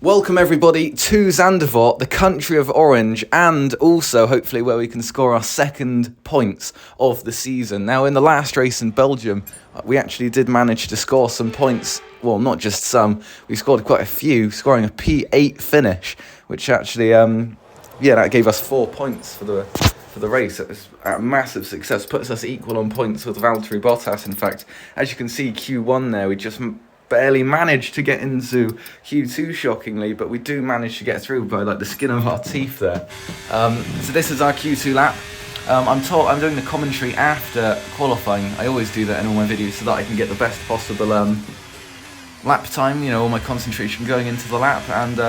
Welcome everybody to Zandvoort, the country of orange, and also hopefully where we can score our second points of the season. Now in the last race in Belgium, we actually did manage to score some points. Well, not just some, we scored quite a few, scoring a P8 finish, which actually, that gave us 4 points for the race. It was a massive success, puts us equal on points with Valtteri Bottas. In fact, as you can see, Q1 there, we just barely managed to get into Q2, shockingly, but we do manage to get through by like the skin of our teeth there. So this is our Q2 lap. I'm doing the commentary after qualifying. I always do that in all my videos so that I can get the best possible lap time, all my concentration going into the lap, and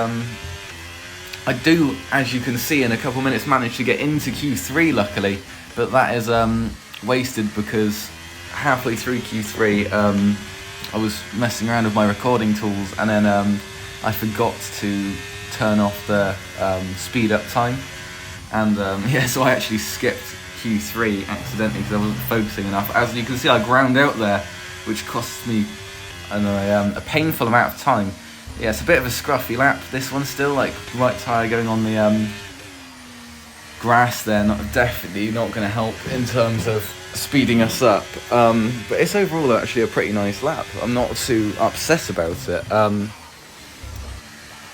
I do, as you can see, in a couple minutes manage to get into Q3 luckily, but that is wasted because halfway through Q3 I was messing around with my recording tools, and then I forgot to turn off the speed up time, and so I actually skipped Q3 accidentally because I wasn't focusing enough. As you can see, I ground out there, which cost me a painful amount of time. Yeah, it's a bit of a scruffy lap, this one still, like right tyre going on the grass there, definitely not going to help in terms of speeding us up, but it's overall actually a pretty nice lap. I'm not too upset about it.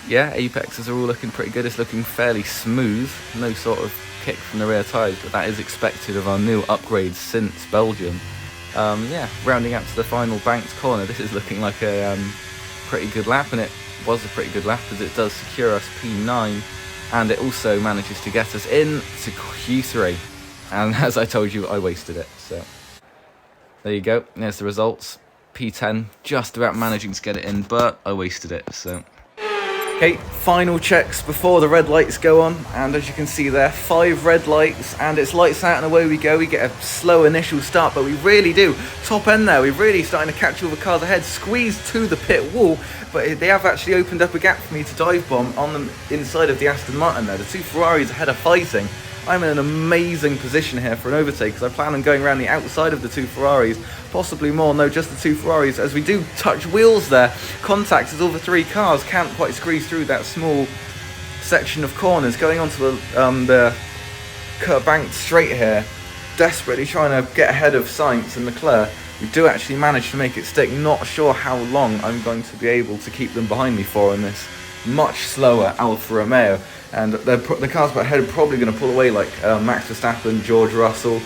Apexes are all looking pretty good. It's looking fairly smooth, no sort of kick from the rear tyres, but that is expected of our new upgrades since Belgium. Rounding up to the final banked corner, this is looking like a pretty good lap, and it was a pretty good lap because it does secure us P9, and it also manages to get us in to Q3. And as I told you, I wasted it, so there you go, there's the results. P10, just about managing to get it in, but I wasted it, so. Okay, final checks before the red lights go on, and as you can see there, 5 red lights, and it's lights out and away we go. We get a slow initial start, but we really do. Top end there, we're really starting to catch all the cars ahead, squeeze to the pit wall, but they have actually opened up a gap for me to dive bomb on the inside of the Aston Martin there. The 2 Ferraris ahead are fighting. I'm in an amazing position here for an overtake because I plan on going around the outside of the 2 Ferraris, possibly more, no, just the 2 Ferraris, as we do touch wheels there. Contact as all the 3 cars can't quite squeeze through that small section of corners, going onto the banked straight here, desperately trying to get ahead of Sainz and Leclerc. We do actually manage to make it stick. Not sure how long I'm going to be able to keep them behind me for in this much slower Alfa Romeo. And the cars ahead are probably going to pull away, like Max Verstappen, George Russell,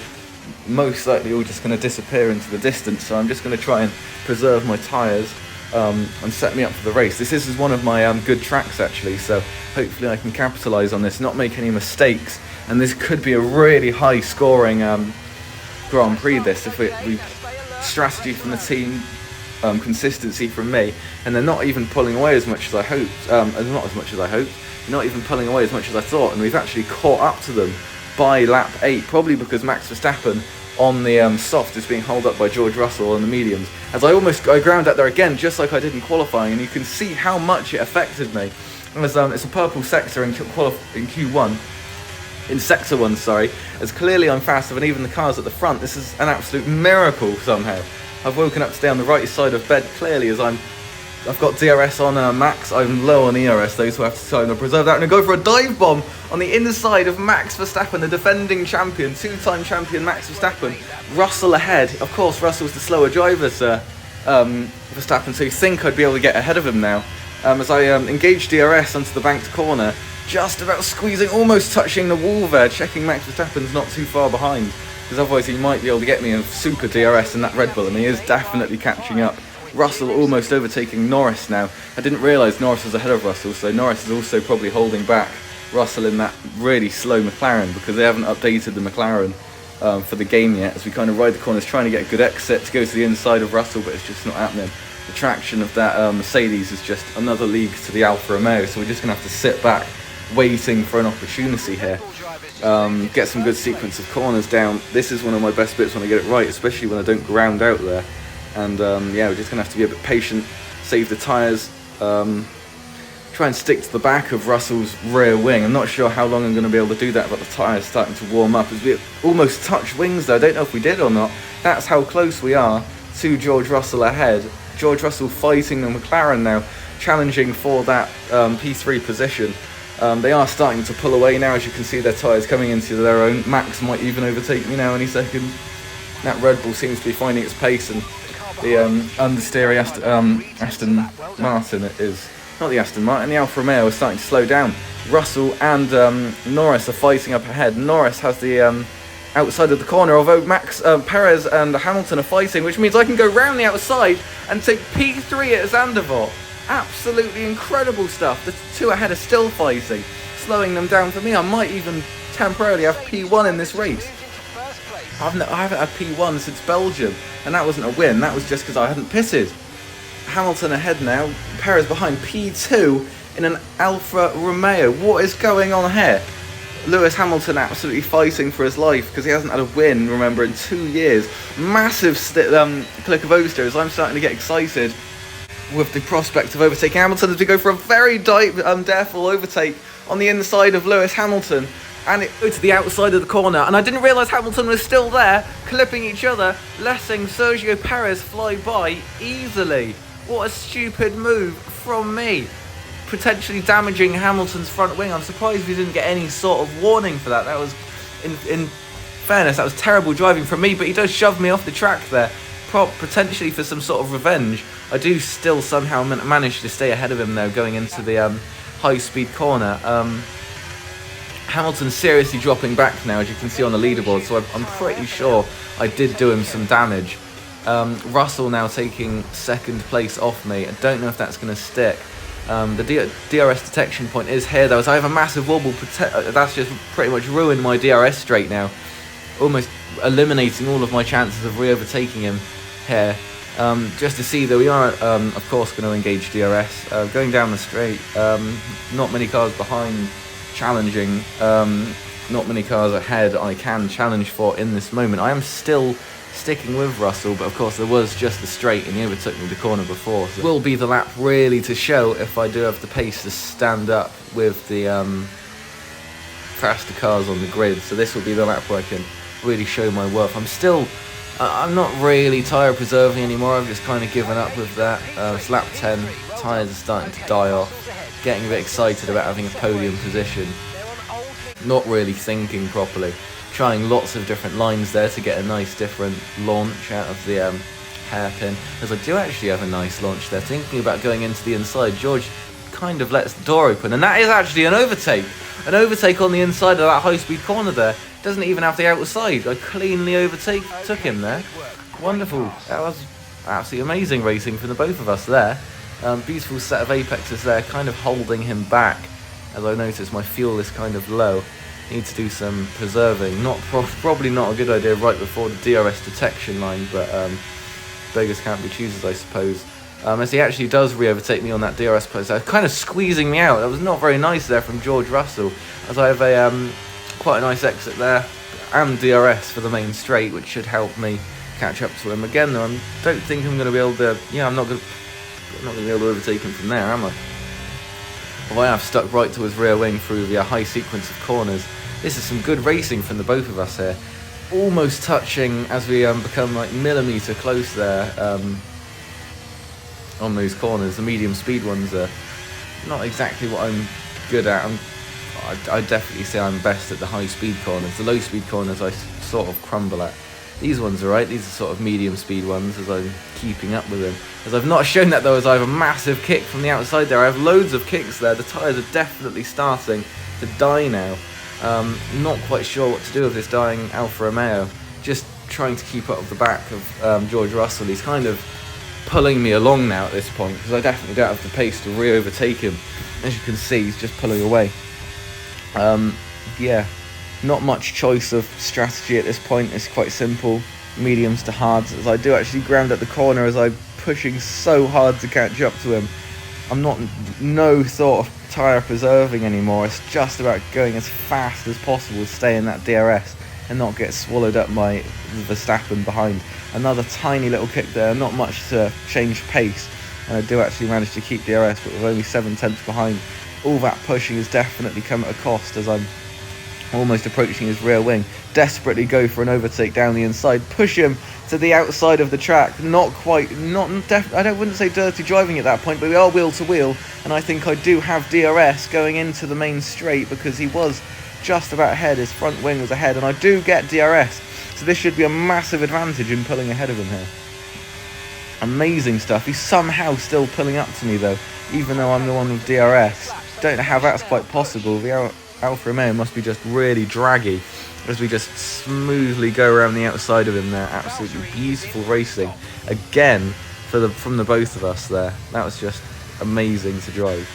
most likely all just going to disappear into the distance. So I'm just going to try and preserve my tyres and set me up for the race. This is one of my good tracks actually, so hopefully I can capitalise on this, not make any mistakes, and this could be a really high scoring Grand Prix this, if we strategy from the team, consistency from me, and they're not even pulling away as much as I hoped, not as much as I hoped, not even pulling away as much as I thought, and we've actually caught up to them by lap 8, probably because Max Verstappen on the soft is being held up by George Russell on the mediums, as I ground out there again, just like I did in qualifying, and you can see how much it affected me. As it's a purple sector in Q1, in sector 1, sorry, as clearly I'm faster than even the cars at the front. This is an absolute miracle somehow. I've woken up to stay on the right side of bed clearly, as I've got DRS on max. I'm low on ERS, those who have to try and preserve that, and I go for a dive bomb on the inside of Max Verstappen, the defending champion, 2-time champion Max Verstappen. Russell ahead. Of course, Russell's the slower driver, Verstappen, so you think I'd be able to get ahead of him now. As I engage DRS onto the banked corner, just about squeezing, almost touching the wall there, checking Max Verstappen's not too far behind, because otherwise he might be able to get me a super DRS in that Red Bull, and he is definitely catching up. Russell almost overtaking Norris now. I didn't realise Norris was ahead of Russell, so Norris is also probably holding back Russell in that really slow McLaren, because they haven't updated the McLaren for the game yet, as we kind of ride the corners trying to get a good exit to go to the inside of Russell, but it's just not happening. The traction of that Mercedes is just another league to the Alfa Romeo, so we're just going to have to sit back waiting for an opportunity here. Get some good sequence of corners down. This is one of my best bits when I get it right, especially when I don't ground out there. And we're just going to have to be a bit patient, save the tyres, try and stick to the back of Russell's rear wing. I'm not sure how long I'm going to be able to do that, but the tyres starting to warm up as we almost touch wings though. I don't know if we did or not. That's how close we are to George Russell ahead. George Russell fighting the McLaren now, challenging for that P3 position. They are starting to pull away now, as you can see their tyres coming into their own. Max might even overtake me now any second. That Red Bull seems to be finding its pace, and the understeery Aston Martin is, not the Aston Martin, the Alfa Romeo is starting to slow down. Russell and Norris are fighting up ahead. Norris has the outside of the corner, although Perez and Hamilton are fighting, which means I can go round the outside and take P3 at Zandvoort. Absolutely incredible stuff. The two ahead are still fighting, slowing them down for me. I might even temporarily have P1 in this race. I haven't had P1 since Belgium, and that wasn't a win, that was just because I hadn't pitted. Hamilton ahead now, Perez behind P2 in an Alfa Romeo. What is going on here? Lewis Hamilton absolutely fighting for his life because he hasn't had a win, remember, in 2 years. Massive click of oversteers. I'm starting to get excited with the prospect of overtaking Hamilton as we go for a very careful overtake on the inside of Lewis Hamilton. And it goes to the outside of the corner, and I didn't realise Hamilton was still there, clipping each other, letting Sergio Perez fly by easily. What a stupid move from me, potentially damaging Hamilton's front wing. I'm surprised we didn't get any sort of warning for that. That was, in fairness, that was terrible driving from me, but he does shove me off the track there, potentially for some sort of revenge. I do still somehow manage to stay ahead of him though, going into the high-speed corner. Hamilton's seriously dropping back now, as you can see on the leaderboard, so I'm pretty sure I did do him some damage. Russell now taking second place off me. I don't know if that's going to stick. The DRS detection point is here though, so I have a massive wobble. That's just pretty much ruined my DRS straight now, almost eliminating all of my chances of re-overtaking him here. Just to see that we are, of course, going to engage DRS. Going down the straight, not many cars behind challenging, not many cars ahead I can challenge for in this moment. I am still sticking with Russell, but of course there was just a straight and he overtook me the corner before, so it will be the lap really to show if I do have the pace to stand up with the faster cars on the grid. So this will be the lap where I can really show my worth. I'm not really tyre preserving anymore. I've just kind of given up with that. It's lap 10, tyres are starting to die off, getting a bit excited about having a podium position, not really thinking properly, trying lots of different lines there to get a nice different launch out of the hairpin, as I do actually have a nice launch there. Thinking about going into the inside, George kind of lets the door open, and that is actually an overtake on the inside of that high-speed corner there. Doesn't even have the outside. I cleanly took him there. Wonderful. That was absolutely amazing racing from the both of us there. Beautiful set of apexes there, kind of holding him back, as I notice my fuel is kind of low. Need to do some preserving. Probably not a good idea right before the DRS detection line, but beggars can't be choosers, I suppose. As he actually does re-overtake me on that DRS post, kind of squeezing me out. That was not very nice there from George Russell, as I have a quite a nice exit there and DRS for the main straight, which should help me catch up to him again. Though I don't think I'm going to be able to. Yeah, I'm not going to be able to overtake him from there, am I? Well, I have stuck right to his rear wing through the high sequence of corners. This is some good racing from the both of us here. Almost touching as we become like millimetre close there on those corners. The medium speed ones are not exactly what I'm good at. I definitely say I'm best at the high speed corners. The low speed corners I sort of crumble at. These ones are right, these are sort of medium speed ones as I'm keeping up with them. As I've not shown that though, as I have a massive kick from the outside there. I have loads of kicks there. The tyres are definitely starting to die now. Not quite sure what to do with this dying Alfa Romeo. Just trying to keep up with the back of George Russell. He's kind of pulling me along now at this point, because I definitely don't have the pace to re-overtake him. As you can see, he's just pulling away. Yeah, not much choice of strategy at this point. It's quite simple, mediums to hards, as I do actually ground at the corner as I'm pushing so hard to catch up to him. I'm not no sort of tyre preserving anymore. It's just about going as fast as possible to stay in that DRS and not get swallowed up by Verstappen behind. Another tiny little kick there, not much to change pace, and I do actually manage to keep DRS, but with only 7 tenths behind. All that pushing has definitely come at a cost, as I'm almost approaching his rear wing, desperately go for an overtake down the inside, push him to the outside of the track. I wouldn't say dirty driving at that point, but we are wheel to wheel, and I think I do have DRS going into the main straight because he was just about ahead, his front wing was ahead, and I do get DRS, so this should be a massive advantage in pulling ahead of him here. Amazing stuff. He's somehow still pulling up to me though, even though I'm the one with DRS. Don't know how that's quite possible. The Alfa Romeo must be just really draggy as we just smoothly go around the outside of him there. Absolutely beautiful racing again from the both of us there. That was just amazing to drive.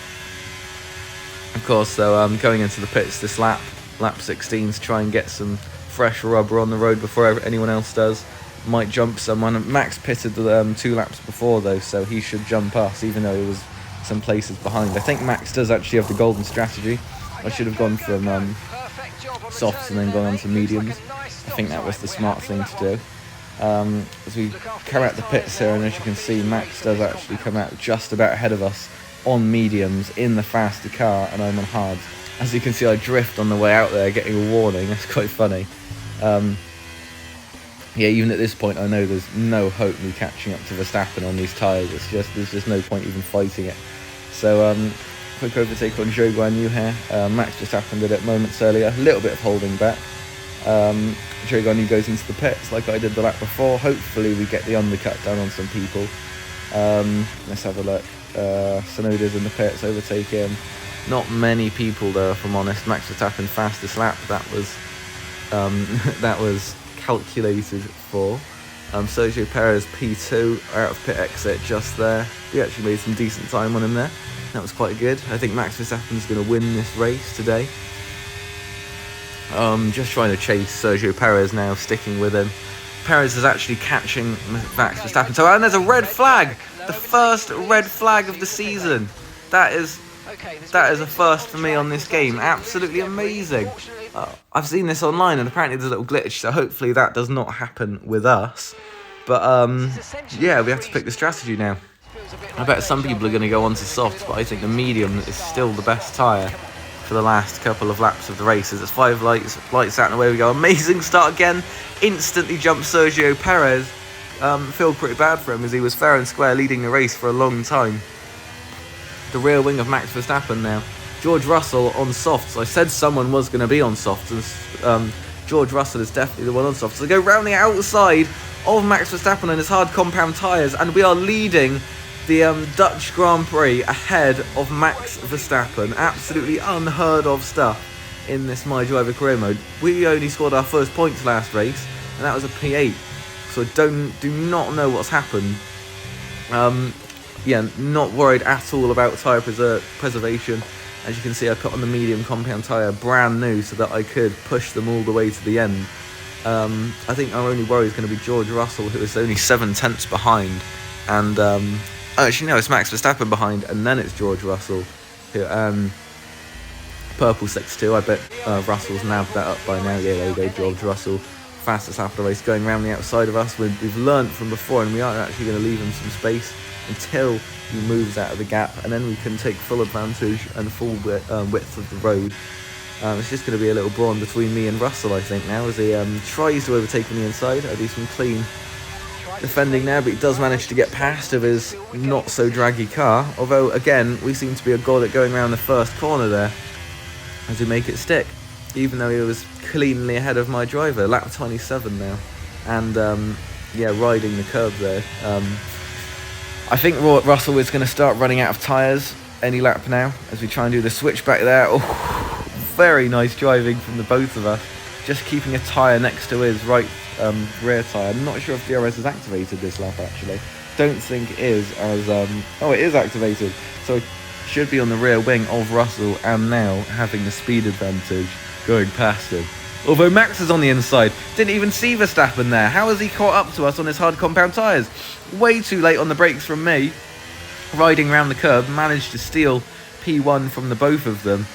Of course, though, going into the pits this lap 16, to try and get some fresh rubber on the road before anyone else does. Might jump someone. Max pitted the 2 laps before though, so he should jump us, even though he was some places behind. I think Max does actually have the golden strategy. I should have gone from softs and then gone on to mediums. I think that was the smart thing to do. As we come out the pits here, and as you can see, Max does actually come out just about ahead of us on mediums in the faster car, and I'm on hards. As you can see, I drift on the way out there, getting a warning. That's quite funny. Yeah, even at this point, I know there's no hope me catching up to Verstappen on these tyres. There's just no point even fighting it. So, quick overtake on Zhou Guanyu here. Max just happened at it moments earlier. A little bit of holding back. Zhou Guanyu goes into the pits like I did the lap before. Hopefully we get the undercut done on some people. Let's have a look. Tsunoda's in the pits, overtake him. Not many people though, if I'm honest. Max Verstappen fastest lap. That was calculated for. Sergio Perez P2 out of pit exit just there. We actually made some decent time on him there. That was quite good. I think Max Verstappen's going to win this race today. Just trying to chase Sergio Perez now, sticking with him. Perez is actually catching Max Verstappen. So, and there's a red flag! The first red flag of the season. That is a first for me on this game. Absolutely amazing. I've seen this online and apparently there's a little glitch, so hopefully that does not happen with us. But yeah, we have to pick the strategy now. I bet some people are going to go on to softs, but I think the medium is still the best tyre for the last couple of laps of the races. It's 5 lights out and away we go. Amazing start again. Instantly jumps Sergio Perez. Feel pretty bad for him as he was fair and square leading the race for a long time. The rear wing of Max Verstappen now. George Russell on softs. I said someone was going to be on softs, and George Russell is definitely the one on softs. So they go round the outside of Max Verstappen and his hard compound tyres, and we are leading the Dutch Grand Prix ahead of Max Verstappen. Absolutely unheard of stuff in this My Driver career mode. We only scored our first points last race, and that was a P8. So I do not know what's happened. Yeah, not worried at all about tyre preservation. As you can see, I put on the medium compound tyre brand new so that I could push them all the way to the end. I think our only worry is going to be George Russell, who is only 7 tenths behind. And actually, no, it's Max Verstappen behind, and then it's George Russell, who purple 6-2. I bet Russell's nabbed that up by now. Yeah, there you go, George Russell, fastest lap of the race, going around the outside of us. We've learnt from before, and we are actually going to leave him some space until he moves out of the gap, and then we can take full advantage and full width of the road. It's just going to be a little brawn between me and Russell, I think, now, as he tries to overtake on the inside. I do some clean defending there, but he does manage to get past of his not so draggy car, although again we seem to be a god at going around the first corner there as we make it stick, even though he was cleanly ahead of my driver. Lap 27 now, and yeah, riding the curb there. I think Russell is going to start running out of tyres any lap now as we try and do the switchback there. Oh, very nice driving from the both of us, just keeping a tyre next to his right rear tyre. I'm not sure if DRS is activated this lap actually. Don't think it is, as oh, it is activated, so it should be on the rear wing of Russell, and now having the speed advantage going past him. Although Max is on the inside, didn't even see Verstappen there. How has he caught up to us on his hard compound tyres? Way too late on the brakes from me. Riding around the curb, managed to steal P1 from the both of them.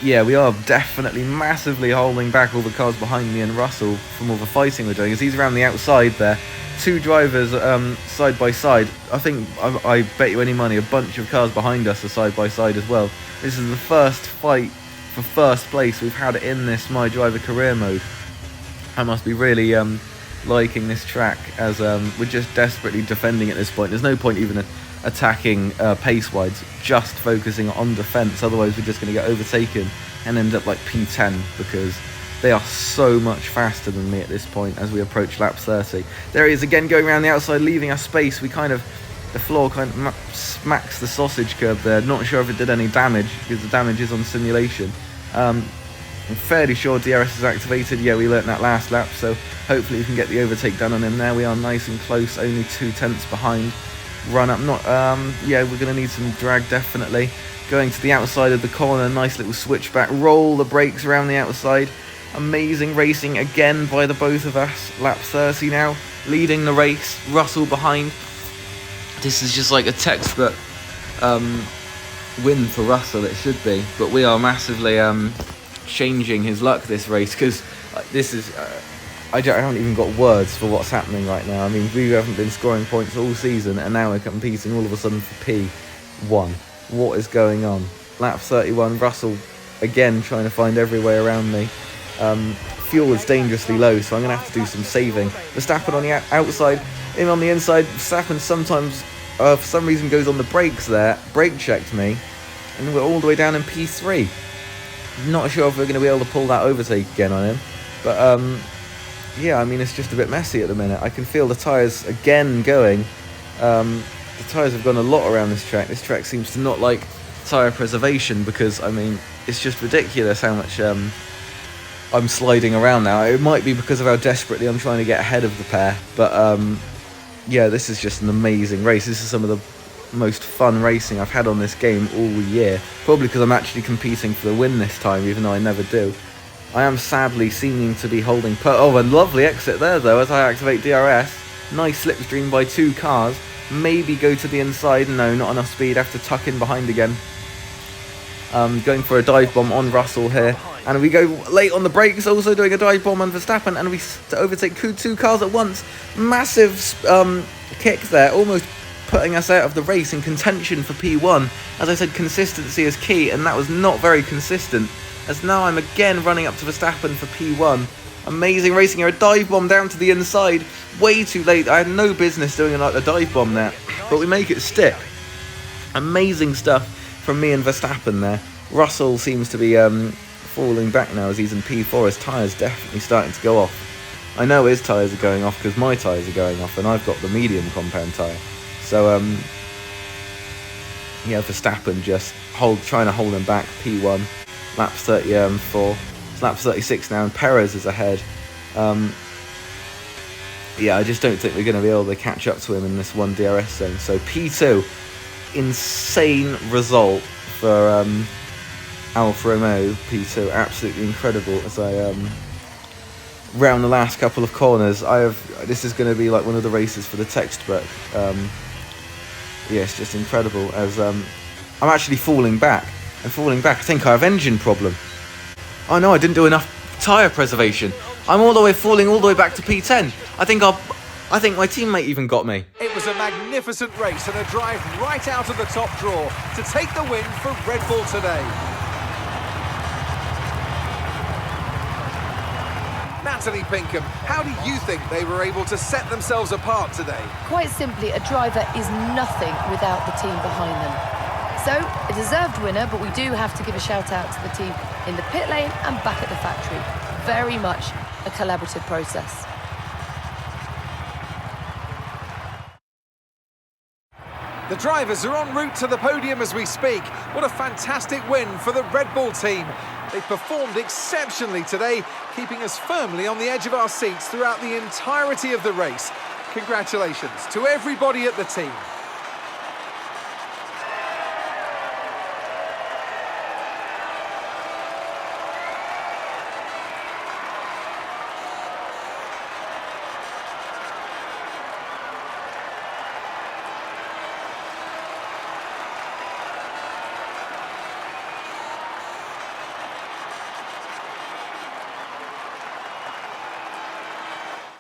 Yeah, we are definitely massively holding back all the cars behind me and Russell from all the fighting we're doing, as he's around the outside there. 2 drivers side by side. I think, I bet you any money, a bunch of cars behind us are side by side as well. This is the first fight for first place. We've had it in this My Driver career mode. I must be really liking this track, as we're just desperately defending at this point. There's no point even attacking pace-wise, just focusing on defence. Otherwise we're just going to get overtaken and end up like P10, because they are so much faster than me at this point as we approach lap 30. There he is again, going around the outside, leaving us space. The floor kind of smacks the sausage curb there. Not sure if it did any damage, because the damage is on simulation. I'm fairly sure DRS is activated. Yeah, we learnt that last lap, so hopefully we can get the overtake done on him. There we are, nice and close, only 2/10 behind. Run up, yeah, we're going to need some drag, definitely. Going to the outside of the corner, nice little switchback, roll the brakes around the outside. Amazing racing again by the both of us. Lap 30 now, leading the race, Russell behind. This is just like a textbook win for Russell, it should be, but we are massively changing his luck this race, because this is I haven't even got words for what's happening right now. I mean, we haven't been scoring points all season, and now we're competing all of a sudden for P1. What is going on? Lap 31, Russell again trying to find every way around me. Fuel is dangerously low, so I'm going to have to do some saving. Verstappen on the outside, him on the inside. Verstappen sometimes, for some reason, goes on the brakes there, brake checked me, and we're all the way down in P3. Not sure if we're going to be able to pull that overtake again on him, but yeah, I mean, it's just a bit messy at the minute. I can feel the tyres again going. The tyres have gone a lot around this track. This track seems to not like tyre preservation, because, I mean, it's just ridiculous how much I'm sliding around now. It might be because of how desperately I'm trying to get ahead of the pair, but yeah, this is just an amazing race. This is some of the most fun racing I've had on this game all year, probably because I'm actually competing for the win this time, even though I never do. I am sadly seeming to be holding oh, a lovely exit there though as I activate DRS. Nice slipstream by 2 cars. Maybe go to the inside. No, not enough speed. Have to tuck in behind again. Going for a dive bomb on Russell here, and we go late on the brakes, also doing a dive bomb on Verstappen, and we overtake 2 cars at once. Massive kick there, almost putting us out of the race in contention for P1. As I said, consistency is key, and that was not very consistent, as now I'm again running up to Verstappen for P1. Amazing racing here, a dive bomb down to the inside, way too late. I had no business doing a dive bomb there, but we make it stick. Amazing stuff from me and Verstappen there. Russell seems to be falling back now as he's in P4. His tyres definitely starting to go off. I know his tyres are going off because my tyres are going off, and I've got the medium compound tyre. So yeah, Verstappen just trying to hold him back. P1, lap 34, it's lap 36 now, and Perez is ahead. Yeah, I just don't think we're going to be able to catch up to him in this one DRS zone. So P2, insane result for Alfa Romeo. P2, absolutely incredible. As I round the last couple of corners, this is going to be like one of the races for the textbook. Yeah, it's just incredible. As I'm actually falling back. I think I have engine problem. Oh no, I didn't do enough tyre preservation. I'm falling all the way back to P10. I think my teammate even got me. It was a magnificent race and a drive right out of the top draw to take the win for Red Bull today. Natalie Pinkham, how do you think they were able to set themselves apart today? Quite simply, a driver is nothing without the team behind them. So, a deserved winner, but we do have to give a shout out to the team in the pit lane and back at the factory. Very much a collaborative process. The drivers are en route to the podium as we speak. What a fantastic win for the Red Bull team. They performed exceptionally today, keeping us firmly on the edge of our seats throughout the entirety of the race. Congratulations to everybody at the team.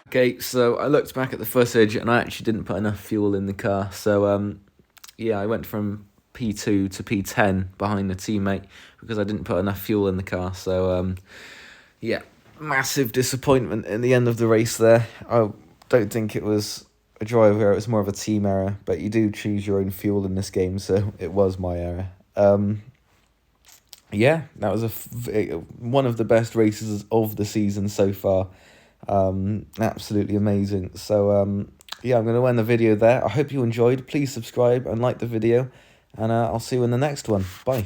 Okay, so I looked back at the footage and I actually didn't put enough fuel in the car. So, yeah, I went from P2 to P10 behind the teammate because I didn't put enough fuel in the car. So, yeah, massive disappointment in the end of the race there. I don't think it was a driver error, it was more of a team error, but you do choose your own fuel in this game, so it was my error. Yeah, that was one of the best races of the season so far. Absolutely amazing. So, yeah, I'm going to end the video there. I hope you enjoyed. Please subscribe and like the video, and I'll see you in the next one. Bye.